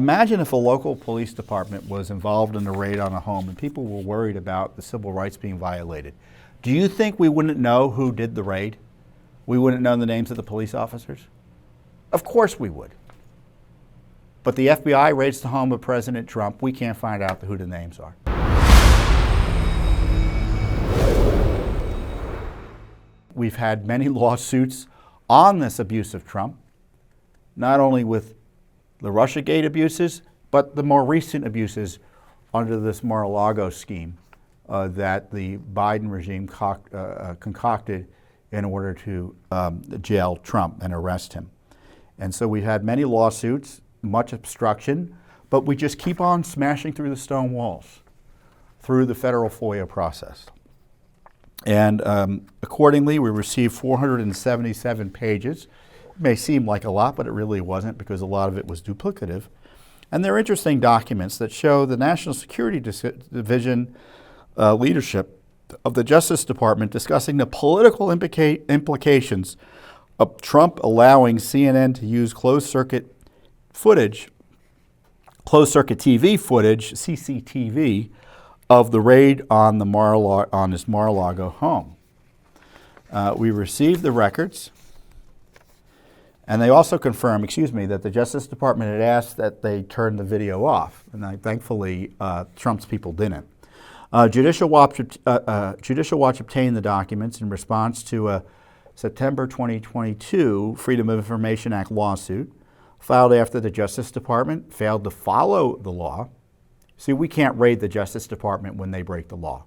Imagine if a local police department was involved in a raid on a home and people were worried about the civil rights being violated. Do you think we wouldn't know who did the raid? We wouldn't know the names of the police officers? Of course we would. But the FBI raids the home of President Trump. We can't find out who the names are. We've had many lawsuits on this abuse of Trump, not only with the Russiagate abuses, but the more recent abuses under this Mar-a-Lago scheme that the Biden regime concocted in order to jail Trump and arrest him. And so we've had many lawsuits, much obstruction, but we just keep on smashing through the stone walls through the federal FOIA process. And accordingly, we received 477 pages. It may seem like a lot, but it really wasn't, because a lot of it was duplicative. And they're interesting documents that show the National Security Division leadership of the Justice Department discussing the political implications of Trump allowing CNN to use closed-circuit TV footage, CCTV, of the raid on his Mar-a-Lago home. We received the records, and they also confirmed, that the Justice Department had asked that they turn the video off, and thankfully Trump's people didn't. Judicial Watch obtained the documents in response to a September 2022 Freedom of Information Act lawsuit filed after the Justice Department failed to follow the law. See, we can't raid the Justice Department when they break the law.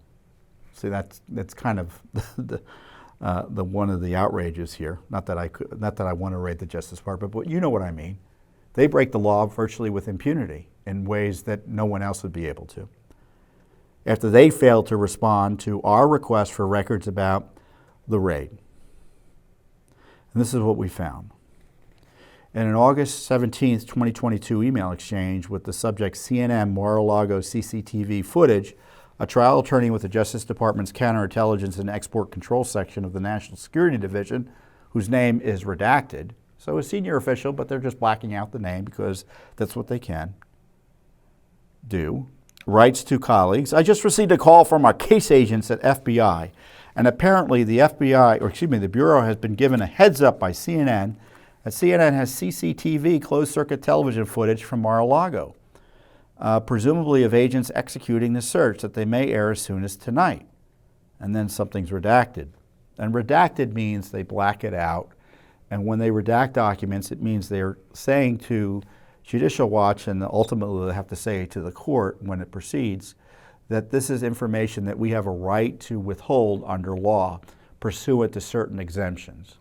See, that's kind of the one of the outrages here. Not that I want to raid the Justice Department, but you know what I mean. They break the law virtually with impunity in ways that no one else would be able to. After they failed to respond to our request for records about the raid. And this is what we found. In an August 17th, 2022 email exchange with the subject CNN Mar-a-Lago CCTV footage, a trial attorney with the Justice Department's Counterintelligence and Export Control section of the National Security Division, whose name is redacted, so a senior official, but they're just blacking out the name because that's what they can do, writes to colleagues, I just received a call from our case agents at FBI, and apparently the Bureau has been given a heads up by CNN that CNN has CCTV closed-circuit television footage from Mar-a-Lago, presumably of agents executing the search that they may air as soon as tonight. And then something's redacted. And redacted means they black it out. And when they redact documents, it means they're saying to Judicial Watch, and ultimately they have to say to the court when it proceeds, that this is information that we have a right to withhold under law pursuant to certain exemptions,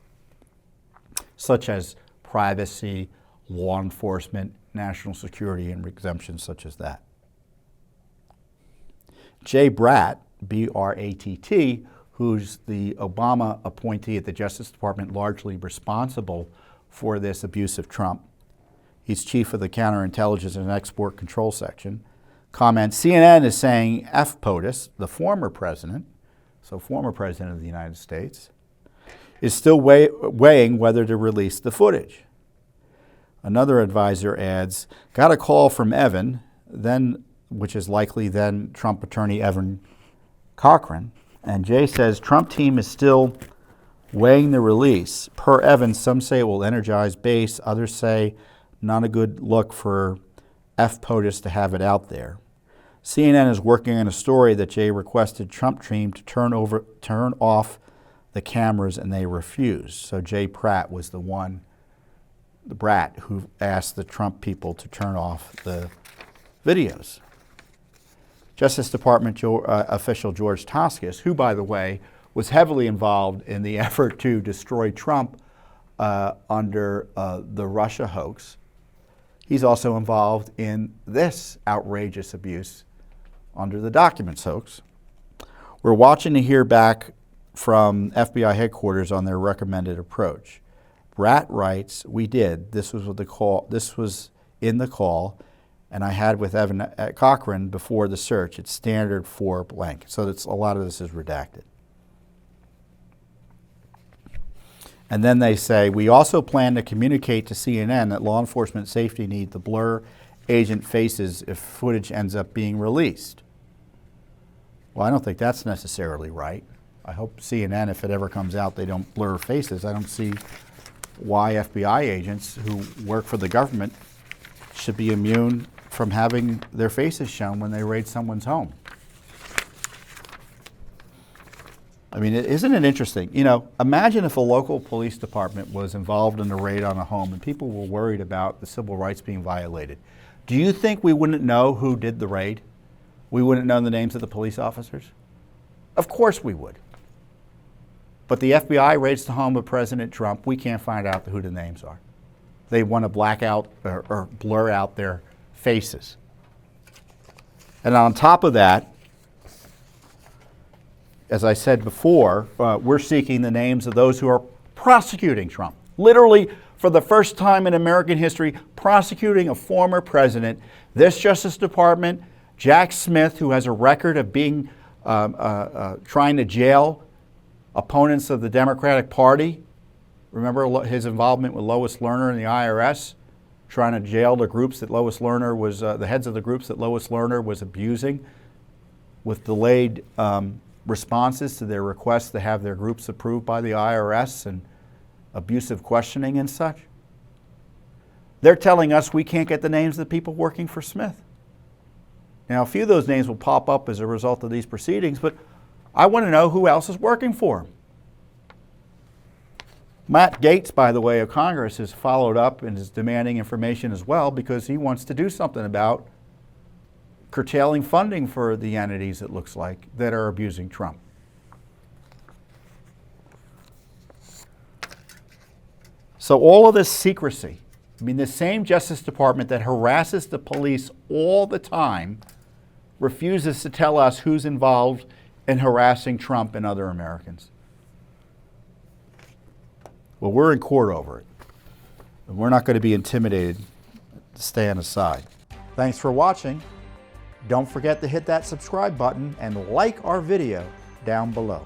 such as privacy, law enforcement, national security, and exemptions such as that. Jay Bratt, B-R-A-T-T, who's the Obama appointee at the Justice Department largely responsible for this abuse of Trump, he's chief of the Counterintelligence and Export Control section, comments, CNN is saying F. POTUS, the former president, so former president of the United States, is still weighing whether to release the footage. Another advisor adds, got a call from Evan, which is likely then Trump attorney Evan Cochran, and Jay says Trump team is still weighing the release. Per Evan, some say it will energize base, others say not a good look for F. POTUS to have it out there. CNN is working on a story that Jay requested Trump team to turn off the cameras, and they refused. So Jay Pratt was the Brat who asked the Trump people to turn off the videos. Justice Department official George Toscas, who, by the way, was heavily involved in the effort to destroy Trump under the Russia hoax, he's also involved in this outrageous abuse under the documents hoax. We're watching to hear back from FBI headquarters on their recommended approach. Bratt writes, we did. This was in the call, and I had with Evan Cochran before the search. It's standard for blank. So a lot of this is redacted. And then they say, we also plan to communicate to CNN that law enforcement safety need to blur agent faces if footage ends up being released. Well, I don't think that's necessarily right. I hope CNN, if it ever comes out, they don't blur faces. I don't see why FBI agents who work for the government should be immune from having their faces shown when they raid someone's home. I mean, isn't it interesting? You know, imagine if a local police department was involved in a raid on a home and people were worried about the civil rights being violated. Do you think we wouldn't know who did the raid? We wouldn't know the names of the police officers? Of course we would. But the FBI raids the home of President Trump. We can't find out who the names are. They want to black out or blur out their faces. And on top of that, as I said before, we're seeking the names of those who are prosecuting Trump. Literally, for the first time in American history, prosecuting a former president. This Justice Department, Jack Smith, who has a record of being trying to jail opponents of the Democratic Party. Remember his involvement with Lois Lerner and the IRS, trying to jail the groups that Lois Lerner was, the heads of the groups that Lois Lerner was abusing, with delayed responses to their requests to have their groups approved by the IRS and abusive questioning and such. They're telling us we can't get the names of the people working for Smith. Now, a few of those names will pop up as a result of these proceedings, but I want to know who else is working for him. Matt Gaetz, by the way, of Congress, has followed up and is demanding information as well because he wants to do something about curtailing funding for the entities, it looks like, that are abusing Trump. So all of this secrecy, I mean, the same Justice Department that harasses the police all the time refuses to tell us who's involved in harassing Trump and other Americans. Well, we're in court over it. And we're not going to be intimidated to stand aside. Thanks for watching. Don't forget to hit that subscribe button and like our video down below.